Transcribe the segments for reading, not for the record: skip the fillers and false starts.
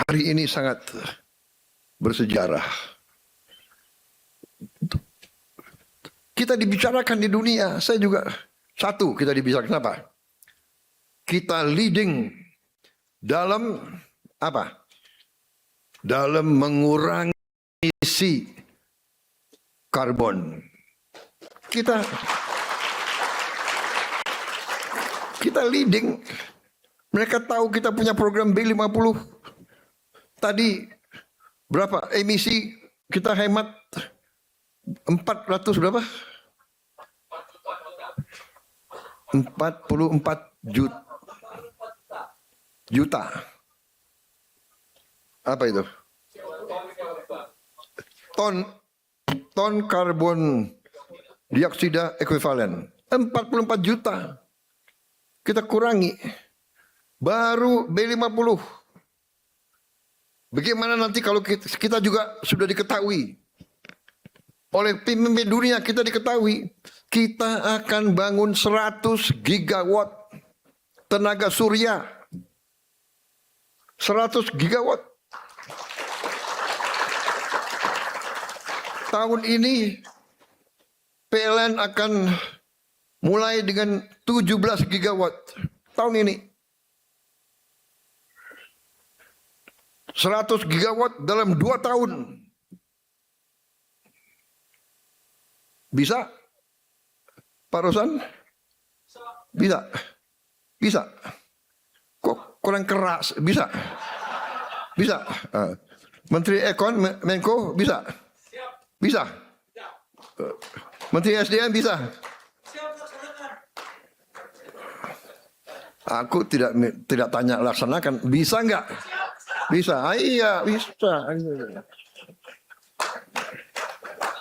hari ini sangat bersejarah. Kita dibicarakan di dunia, saya juga satu kita dibicarakan kenapa? Kita leading dalam apa? Dalam mengurangi emisi karbon. Kita leading. Mereka tahu kita punya program B50. Tadi berapa emisi kita hemat? 400 berapa? 44 juta. Apa itu? Ton karbon dioksida ekuivalen. 44 juta. Kita kurangi. Baru B50. Bagaimana nanti kalau kita juga sudah diketahui oleh pemimpin dunia, kita diketahui kita akan bangun 100 gigawatt tenaga surya. 100 gigawatt. Tahun ini PLN akan mulai dengan 17 gigawatt. Tahun ini 100 gigawatt dalam 2 tahun. Bisa? Pak Rosan? Bisa? Bisa? Kok kurang keras? Bisa? Bisa? Menteri Ekon, Menko, bisa? Bisa? Menteri SDM bisa? Aku tidak tanya laksanakan. Bisa enggak? Bisa? Iya, bisa.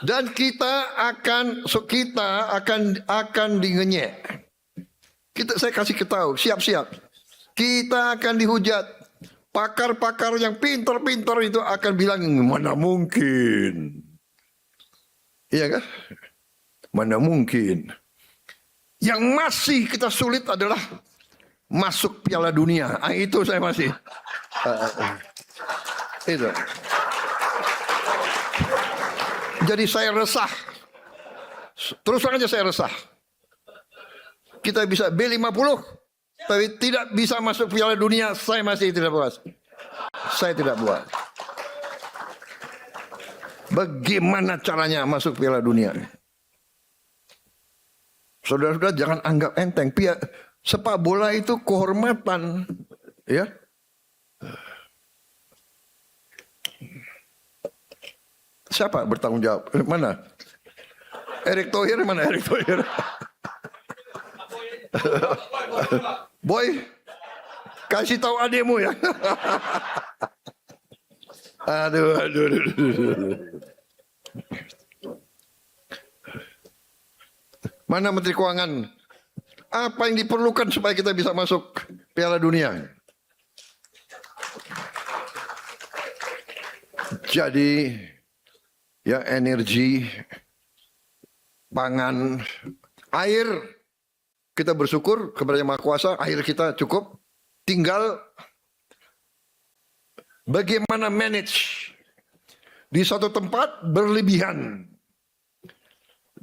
Dan kita akan dingenyek. Saya kasih ketahui, siap-siap. Kita akan dihujat. Pakar-pakar yang pintar-pintar itu akan bilang, mana mungkin. Iya kan? Mana mungkin. Yang masih kita sulit adalah masuk Piala Dunia. Itu saya masih. Itu. Jadi saya resah. Terus saja saya resah. Kita bisa B50, tapi tidak bisa masuk Piala Dunia. Saya masih tidak puas. Saya tidak puas. Bagaimana caranya masuk Piala Dunia? Saudara-saudara jangan anggap enteng. Sepak bola itu kehormatan, ya. Siapa bertanggung jawab? Mana? Erick Thohir mana? Erick Thohir. Boy, kasih tahu adikmu ya. Aduh. Mana Menteri Keuangan? Apa yang diperlukan supaya kita bisa masuk Piala Dunia? Jadi, ya energi, pangan, air, kita bersyukur kepada Yang Maha Kuasa, air kita cukup. Tinggal bagaimana manage di satu tempat berlebihan.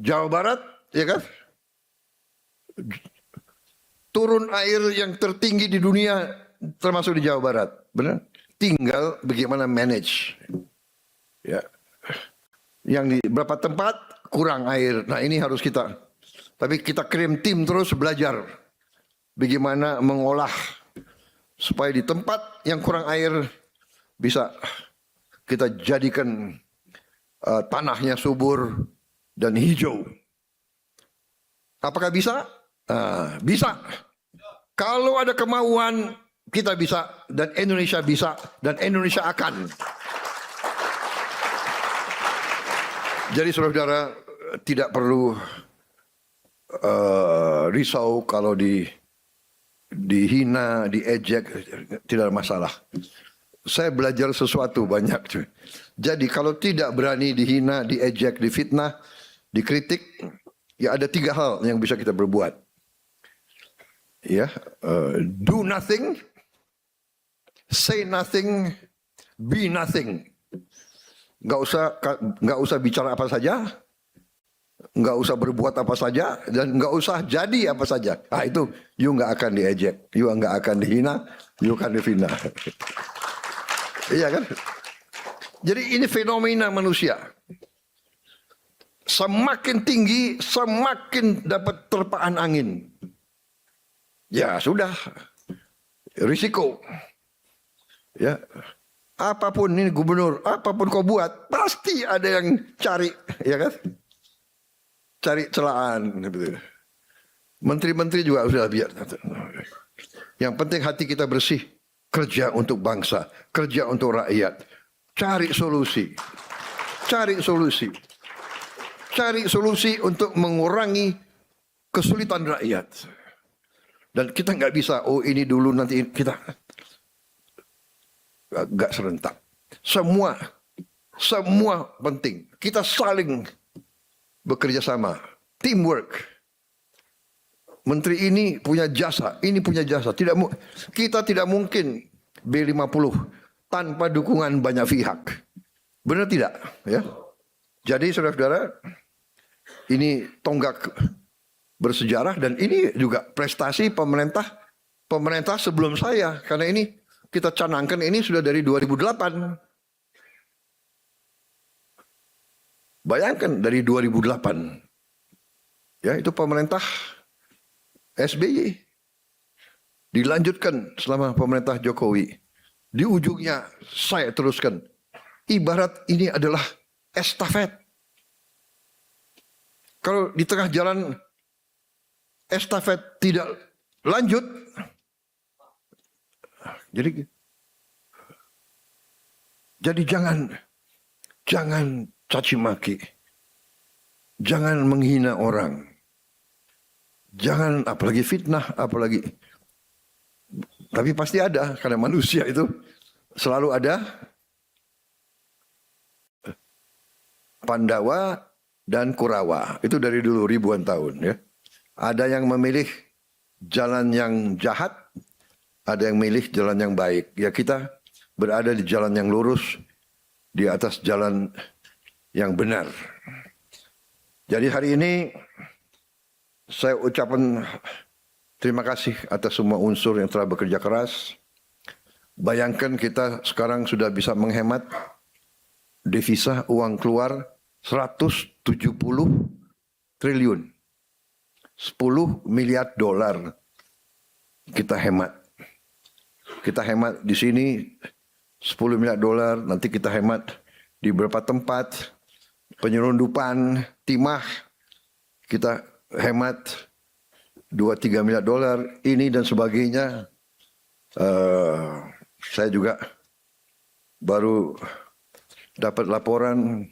Jawa Barat, ya kan? Turun air yang tertinggi di dunia termasuk di Jawa Barat, benar? Tinggal bagaimana manage. Ya. Yang di beberapa tempat kurang air. Nah, ini harus kita. Tapi kita kirim tim terus belajar bagaimana mengolah supaya di tempat yang kurang air bisa kita jadikan tanahnya subur dan hijau. Apakah bisa? Bisa. Kalau ada kemauan, kita bisa, dan Indonesia bisa, dan Indonesia akan. Jadi saudara-saudara tidak perlu risau kalau dihina, diejek, tidak ada masalah. Saya belajar sesuatu banyak. Jadi kalau tidak berani dihina, diejek, difitnah, dikritik, ya ada 3 hal yang bisa kita berbuat. Ya, do nothing, say nothing, be nothing. Nggak usah bicara apa saja, nggak usah berbuat apa saja, dan nggak usah jadi apa saja. Ah, itu you nggak akan diejek, you nggak akan dihina, you akan difina. Iya kan? Jadi ini fenomena manusia. Semakin tinggi, semakin dapat terpaan angin. Ya sudah, risiko. Ya, apapun ini gubernur, apapun kau buat, pasti ada yang cari, ya kan? Cari celaan. Menteri-menteri juga sudah biar. Yang penting hati kita bersih, kerja untuk bangsa, kerja untuk rakyat, cari solusi, cari solusi. Cari solusi untuk mengurangi kesulitan rakyat. Dan kita nggak bisa, oh ini dulu nanti kita nggak serentak. Semua penting. Kita saling bekerja sama, teamwork. Menteri ini punya jasa, ini punya jasa. Kita tidak mungkin B50 tanpa dukungan banyak pihak. Benar tidak? Ya. Jadi saudara-saudara, ini tonggak bersejarah dan ini juga prestasi pemerintah sebelum saya, karena ini kita canangkan ini sudah dari 2008. Bayangkan dari 2008. Ya, itu pemerintah SBY. Dilanjutkan selama pemerintah Jokowi. Di ujungnya saya teruskan. Ibarat ini adalah estafet. Kalau di tengah jalan estafet tidak lanjut, jadi jangan caci maki, jangan menghina orang, jangan apalagi fitnah, apalagi. Tapi pasti ada, karena manusia itu selalu ada. Pandawa dan Kurawa itu dari dulu ribuan tahun, ya. Ada yang memilih jalan yang jahat, ada yang memilih jalan yang baik. Ya, kita berada di jalan yang lurus, di atas jalan yang benar. Jadi hari ini saya ucapkan terima kasih atas semua unsur yang telah bekerja keras. Bayangkan kita sekarang sudah bisa menghemat devisa, uang keluar 170 triliun. 10 miliar dolar kita hemat. Kita hemat di sini 10 miliar dolar, nanti kita hemat di beberapa tempat, penyelundupan, timah, kita hemat 2-3 miliar dolar, ini dan sebagainya. Saya juga baru dapat laporan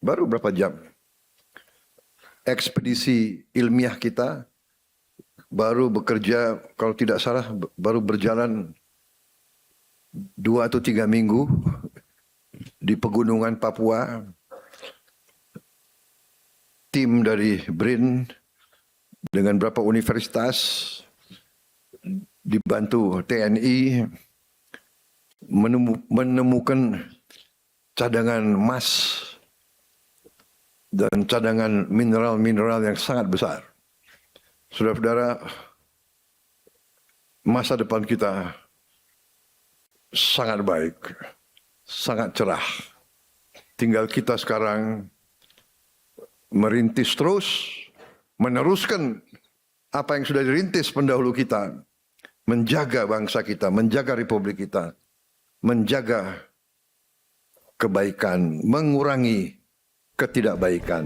baru berapa jam. Ekspedisi ilmiah kita baru bekerja, kalau tidak salah baru berjalan 2 atau 3 minggu di pegunungan Papua. Tim dari BRIN dengan beberapa universitas dibantu TNI menemukan cadangan emas dan cadangan mineral-mineral yang sangat besar. Saudara-saudara, masa depan kita sangat baik, sangat cerah. Tinggal kita sekarang merintis terus, meneruskan apa yang sudah dirintis pendahulu kita, menjaga bangsa kita, menjaga republik kita, menjaga kebaikan, mengurangi ketidakbaikan.